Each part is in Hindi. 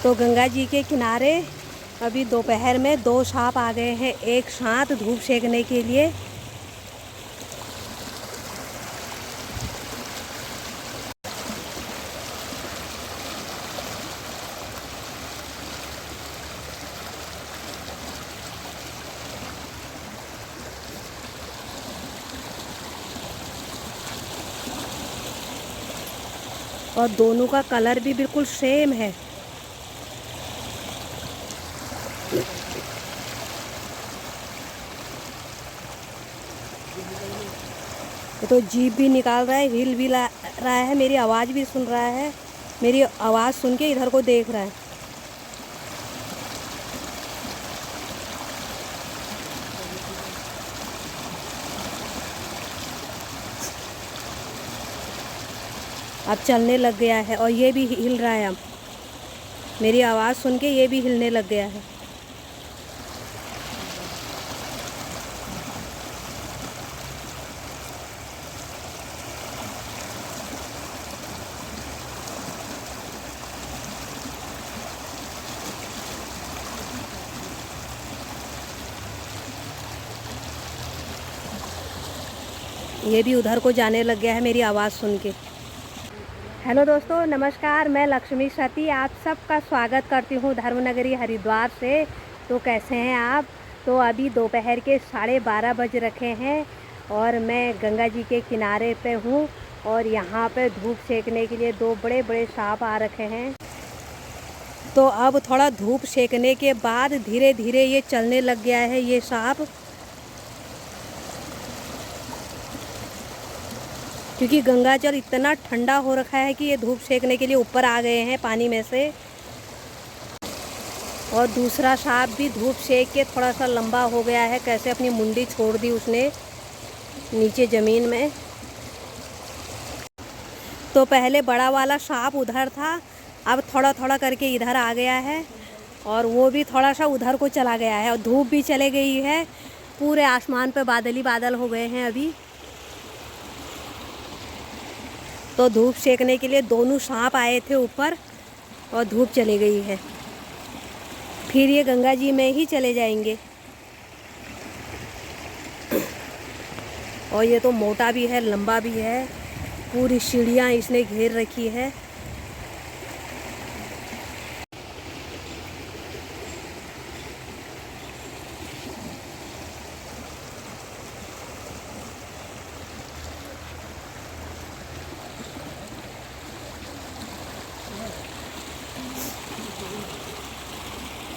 तो गंगा जी के किनारे अभी दोपहर में 2 सांप आ गए हैं एक साथ धूप सेकने के लिए। और दोनों का कलर भी बिल्कुल सेम है। तो जीभ भी निकाल रहा है, हिल भी रहा है, मेरी आवाज़ भी सुन रहा है, मेरी आवाज़ सुन के इधर को देख रहा है। अब चलने लग गया है और ये भी हिल रहा है। अब मेरी आवाज़ सुन के ये भी हिलने लग गया है। ये भी उधर को जाने लग गया है मेरी आवाज़ सुन के। हेलो दोस्तों, नमस्कार। मैं लक्ष्मी सती आप सबका स्वागत करती हूँ धर्मनगरी हरिद्वार से। तो कैसे हैं आप? तो अभी दोपहर के 12:30 बज रखे हैं और मैं गंगा जी के किनारे पे हूँ और यहाँ पे धूप सेकने के लिए 2 बड़े बड़े सांप आ रखे हैं। तो अब थोड़ा धूप सेकने के बाद धीरे धीरे ये चलने लग गया है ये सांप, क्योंकि गंगा जल इतना ठंडा हो रखा है कि ये धूप सेकने के लिए ऊपर आ गए हैं पानी में से। और दूसरा सांप भी धूप सेक के थोड़ा सा लंबा हो गया है, कैसे अपनी मुंडी छोड़ दी उसने नीचे ज़मीन में। तो पहले बड़ा वाला सांप उधर था, अब थोड़ा थोड़ा करके इधर आ गया है और वो भी थोड़ा सा उधर को चला गया है और धूप भी चले गई है। पूरे आसमान पे बादल ही बादल हो गए हैं अभी। तो धूप सेकने के लिए दोनों सांप आए थे ऊपर और धूप चली गई है। फिर ये गंगा जी में ही चले जाएंगे। और ये तो मोटा भी है, लंबा भी है, पूरी सीढ़ियाँ इसने घेर रखी है।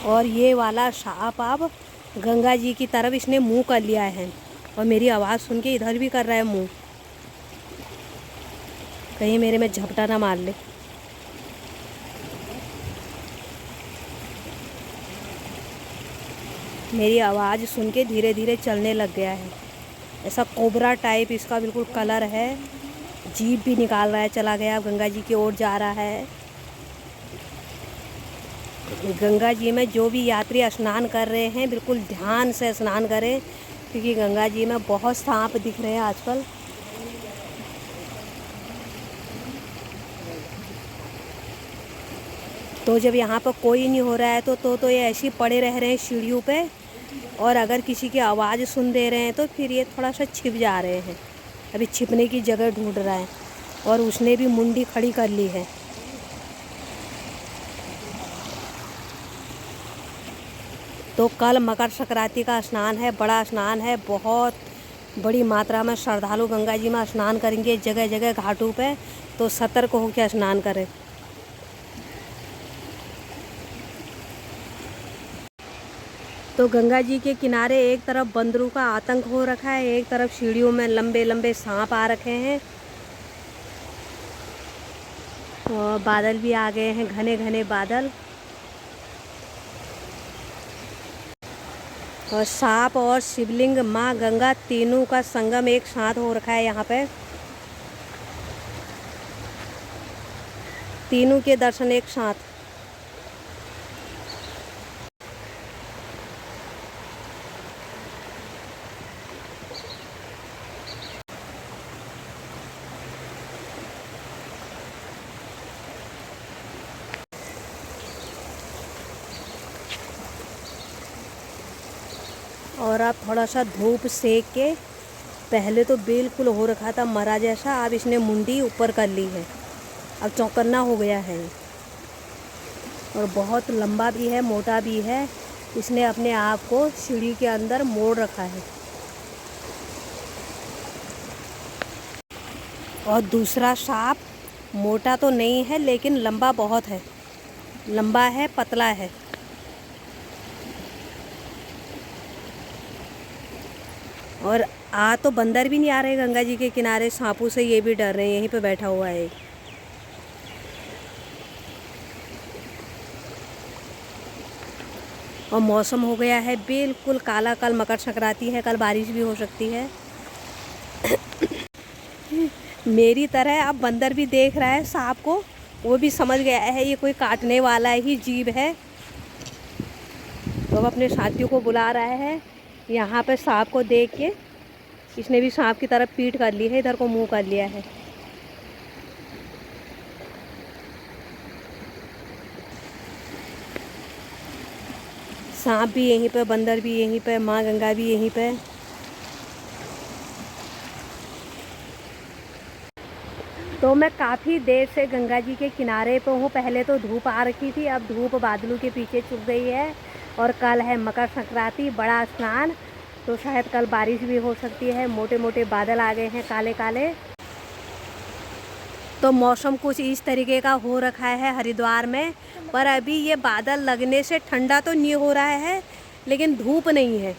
और ये वाला सांप अब गंगा जी की तरफ इसने मुंह कर लिया है और मेरी आवाज़ सुन के इधर भी कर रहा है मुंह, कहीं मेरे में झपटा ना मार ले। मेरी आवाज़ सुन के धीरे धीरे चलने लग गया है। ऐसा कोबरा टाइप इसका बिल्कुल कलर है, जीभ भी निकाल रहा है, चला गया, गंगा जी की ओर जा रहा है। गंगा जी में जो भी यात्री स्नान कर रहे हैं बिल्कुल ध्यान से स्नान करें, क्योंकि गंगा जी में बहुत सांप दिख रहे हैं आजकल। तो जब यहाँ पर कोई नहीं हो रहा है तो ये ऐसे ही पड़े रह रहे हैं सीढ़ियों पे, और अगर किसी की आवाज़ सुन दे रहे हैं तो फिर ये थोड़ा सा छिप जा रहे हैं। अभी छिपने की जगह ढूंढ रहा है और उसने भी मुंडी खड़ी कर ली है। तो कल मकर संक्रांति का स्नान है, बड़ा स्नान है, बहुत बड़ी मात्रा में श्रद्धालु गंगा जी में स्नान करेंगे जगह जगह घाटों पे। तो सतर्क होकर स्नान करें। तो गंगा जी के किनारे एक तरफ बंदरों का आतंक हो रखा है, एक तरफ सीढ़ियों में लंबे लंबे सांप आ रखे हैं और बादल भी आ गए हैं, घने घने बादल। और सांप और शिवलिंग माँ गंगा तीनों का संगम एक साथ हो रखा है यहाँ पे। तीनों के दर्शन एक साथ। और अब थोड़ा सा धूप सेक के, पहले तो बिल्कुल हो रखा था मरा जैसा, अब इसने मुंडी ऊपर कर ली है, अब चौकन्ना हो गया है और बहुत लंबा भी है, मोटा भी है। इसने अपने आप को सीढ़ी के अंदर मोड़ रखा है। और दूसरा सांप मोटा तो नहीं है लेकिन लंबा बहुत है, लंबा है, पतला है। और तो बंदर भी नहीं आ रहे गंगा जी के किनारे, सांपों से ये भी डर रहे हैं, यहीं पे बैठा हुआ है। और मौसम हो गया है बिल्कुल काला, कल मकर संक्रांति है, कल बारिश भी हो सकती है। मेरी तरह अब बंदर भी देख रहा है सांप को, वो भी समझ गया है ये कोई काटने वाला ही जीव है, तो अब अपने साथियों को बुला रहा है। यहाँ पे सांप को देख के इसने भी सांप की तरफ पीठ कर ली है, इधर को मुंह कर लिया है। सांप भी यहीं पे, बंदर भी यहीं पे, माँ गंगा भी यहीं पे। तो मैं काफ़ी देर से गंगा जी के किनारे पे हूँ। पहले तो धूप आ रखी थी, अब धूप बादलों के पीछे छुप गई है और कल है मकर संक्रांति, बड़ा स्नान, तो शायद कल बारिश भी हो सकती है। मोटे मोटे बादल आ गए हैं काले काले। तो मौसम कुछ इस तरीके का हो रखा है हरिद्वार में, पर अभी ये बादल लगने से ठंडा तो नहीं हो रहा है लेकिन धूप नहीं है,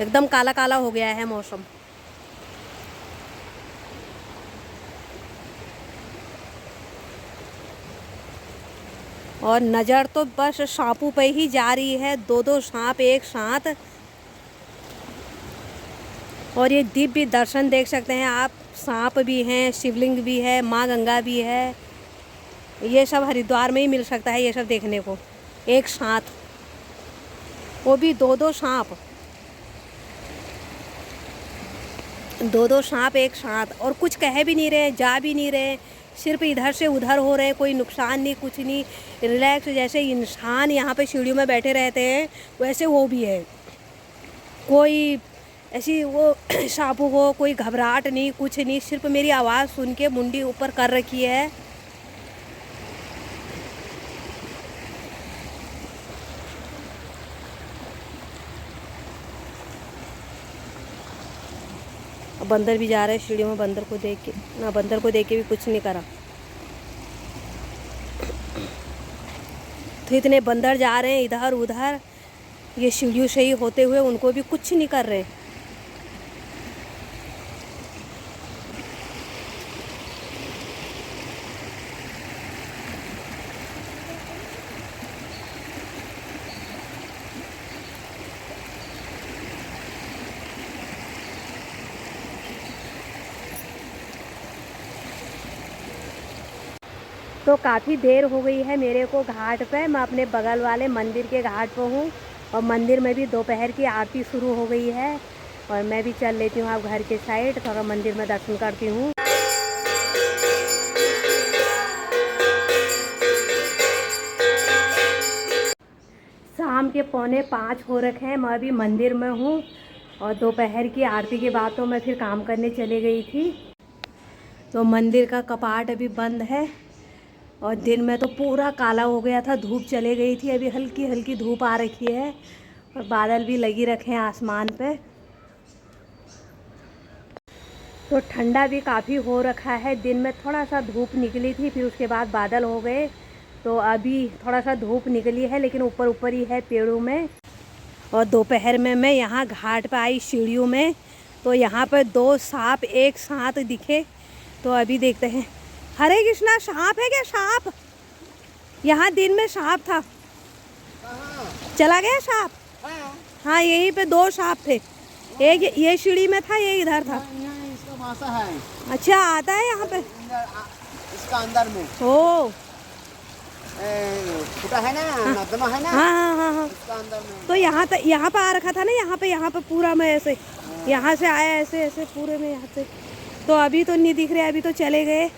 एकदम काला काला हो गया है मौसम। और नज़र तो बस सांपों पे ही जा रही है, दो दो सांप एक साथ। और ये दिव्य दर्शन देख सकते हैं आप, सांप भी हैं, शिवलिंग भी है, माँ गंगा भी है। ये सब हरिद्वार में ही मिल सकता है ये सब देखने को एक साथ, वो भी दो दो सांप, दो दो सांप एक साथ। और कुछ कह भी नहीं रहे, जा भी नहीं रहे, सिर्फ इधर से उधर हो रहे, कोई नुकसान नहीं, कुछ नहीं, रिलैक्स। जैसे इंसान यहाँ पे सीढ़ियों में बैठे रहते हैं वैसे वो भी है, कोई ऐसी वो सांपों को कोई घबराहट नहीं, कुछ नहीं, सिर्फ मेरी आवाज़ सुन के मुंडी ऊपर कर रखी है। बंदर भी जा रहा है सीढ़ियों में, बंदर को देख के ना, बंदर को देख के भी कुछ नहीं करा। तो इतने बंदर जा रहे हैं इधर उधर, ये सीढ़ियों से ही होते हुए, उनको भी कुछ नहीं कर रहे। तो काफ़ी देर हो गई है मेरे को घाट पे, मैं अपने बगल वाले मंदिर के घाट पे हूँ और मंदिर में भी दोपहर की आरती शुरू हो गई है और मैं भी चल लेती हूँ अब घर के साइड, थोड़ा मंदिर में दर्शन करती हूँ। शाम के 4:45 हो रखे हैं, मैं अभी मंदिर में हूँ और दोपहर की आरती के बाद तो मैं फिर काम करने चली गई थी। तो मंदिर का कपाट अभी बंद है और दिन में तो पूरा काला हो गया था, धूप चले गई थी, अभी हल्की हल्की धूप आ रखी है और बादल भी लगी रखे हैं आसमान पे। तो ठंडा भी काफ़ी हो रखा है, दिन में थोड़ा सा धूप निकली थी, फिर उसके बाद बादल हो गए, तो अभी थोड़ा सा धूप निकली है लेकिन ऊपर ऊपर ही है पेड़ों में। और दोपहर में मैं यहाँ घाट पे आई सीढ़ियों में, तो यहाँ पर 2 सांप एक साथ दिखे, तो अभी देखते हैं। हरे कृष्णा, सांप है क्या? सांप यहाँ दिन में सांप था, चला गया सांप? हाँ यहीं पे 2 सांप थे, एक ये सीढ़ी में था, ये इधर था। इसका मासा है। अच्छा आता है यहाँ पे इसका अंदर में ओ फुटा है ना, नर्दमा है ना। हाँ हाँ हाँ, इसका अंदर में। तो यहाँ पे आ रखा था ना, यहाँ पे पूरा में ऐसे, यहाँ से आया ऐसे ऐसे पूरे में यहाँ से। तो अभी तो नहीं दिख रहे, अभी तो चले गए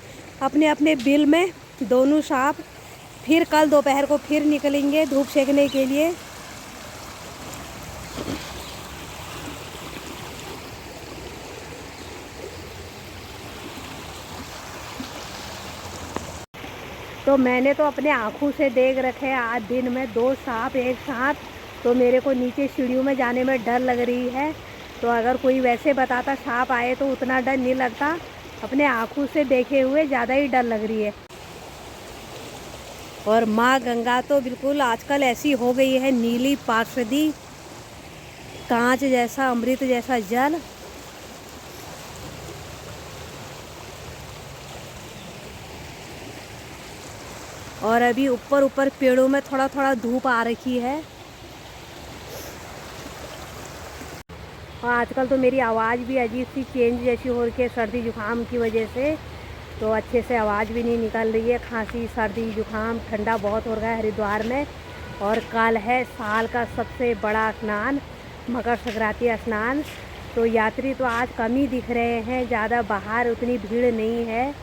अपने अपने बिल में दोनों सांप। फिर कल दोपहर को फिर निकलेंगे धूप सेकने के लिए। तो मैंने तो अपने आँखों से देख रखे आज दिन में 2 सांप एक साथ। तो मेरे को नीचे सीढ़ियों में जाने में डर लग रही है। तो अगर कोई वैसे बताता सांप आए तो उतना डर नहीं लगता, अपने आँखों से देखे हुए ज़्यादा ही डर लग रही है। और माँ गंगा तो बिल्कुल आजकल ऐसी हो गई है, नीली पार्षदी, कांच जैसा, अमृत जैसा जल। और अभी ऊपर ऊपर पेड़ों में थोड़ा थोड़ा धूप आ रखी है। और आजकल तो मेरी आवाज़ भी अजीब सी चेंज जैसी हो रही है सर्दी जुकाम की वजह से। तो अच्छे से आवाज़ भी नहीं निकल रही है, खांसी सर्दी जुकाम ठंडा बहुत हो रहा है हरिद्वार में। और कल है साल का सबसे बड़ा स्नान, मकर संक्रांति स्नान। तो यात्री तो आज कम ही दिख रहे हैं, ज़्यादा बाहर उतनी भीड़ नहीं है।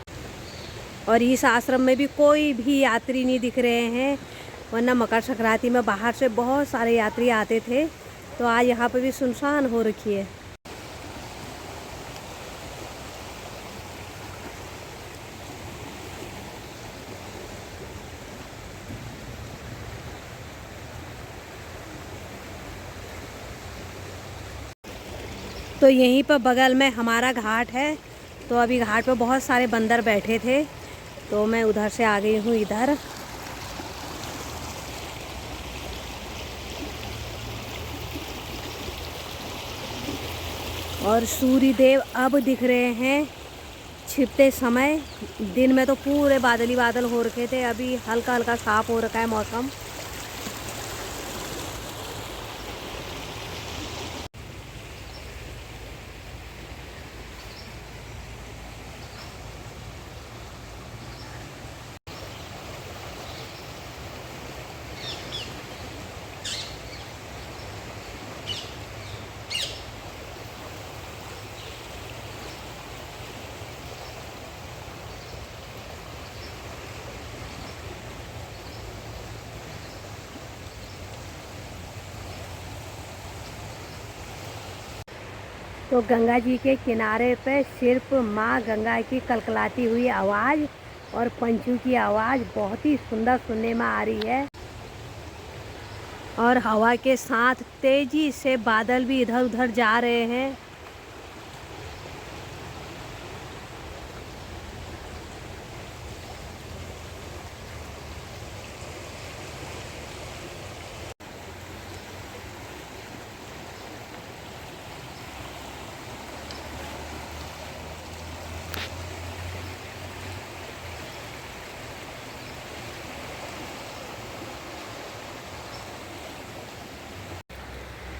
और इस आश्रम में भी कोई भी यात्री नहीं दिख रहे हैं, वरना मकर संक्रांति में बाहर से बहुत सारे यात्री आते थे। तो आज यहाँ पर भी सुनसान हो रखी है। तो यहीं पर बगल में हमारा घाट है। तो अभी घाट पे बहुत सारे बंदर बैठे थे, तो मैं उधर से आ गई हूँ इधर। और सूर्य देव अब दिख रहे हैं छिपते समय। दिन में तो पूरे बादल ही बादल हो रखे थे, अभी हल्का हल्का साफ हो रखा है मौसम। तो गंगा जी के किनारे पे सिर्फ माँ गंगा की कलकलाती हुई आवाज़ और पंछियों की आवाज़ बहुत ही सुंदर सुनने में आ रही है। और हवा के साथ तेजी से बादल भी इधर उधर जा रहे हैं।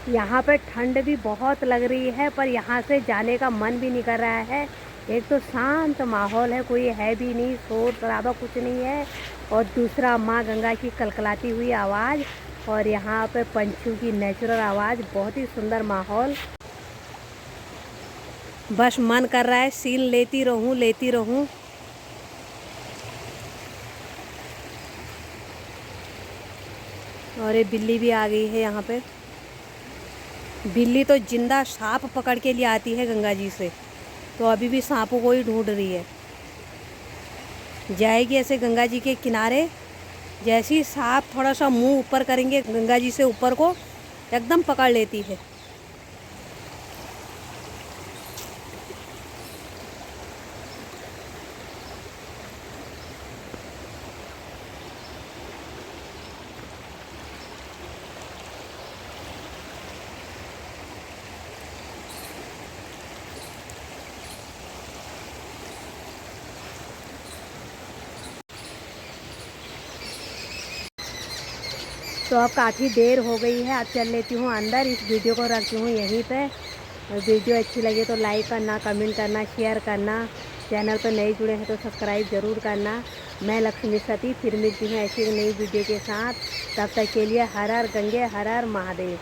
यहाँ पे ठंड भी बहुत लग रही है, पर यहाँ से जाने का मन भी नहीं कर रहा है। एक तो शांत माहौल है, कोई है भी नहीं, शोर शराबा कुछ नहीं है। और दूसरा माँ गंगा की कलकलाती हुई आवाज़ और यहाँ पे पंछियों की नेचुरल आवाज़, बहुत ही सुंदर माहौल। बस मन कर रहा है सीन लेती रहूँ लेती रहूँ। और ये बिल्ली भी आ गई है यहाँ पे। बिल्ली तो जिंदा सांप पकड़ के लिए आती है गंगा जी से, तो अभी भी सांपों को ही ढूंढ रही है। जाएगी ऐसे गंगा जी के किनारे, जैसे ही सांप थोड़ा सा मुंह ऊपर करेंगे गंगा जी से ऊपर को, एकदम पकड़ लेती है। तो अब काफ़ी देर हो गई है, अब चल लेती हूँ अंदर। इस वीडियो को रखती हूँ यहीं पे। और वीडियो अच्छी लगे तो लाइक करना, कमेंट करना, शेयर करना। चैनल पर नए जुड़े हैं तो सब्सक्राइब ज़रूर करना। मैं लक्ष्मी सती फिर मिलती हूँ ऐसी एक नई वीडियो के साथ। तब तक के लिए हर हर गंगे, हर हर महादेव।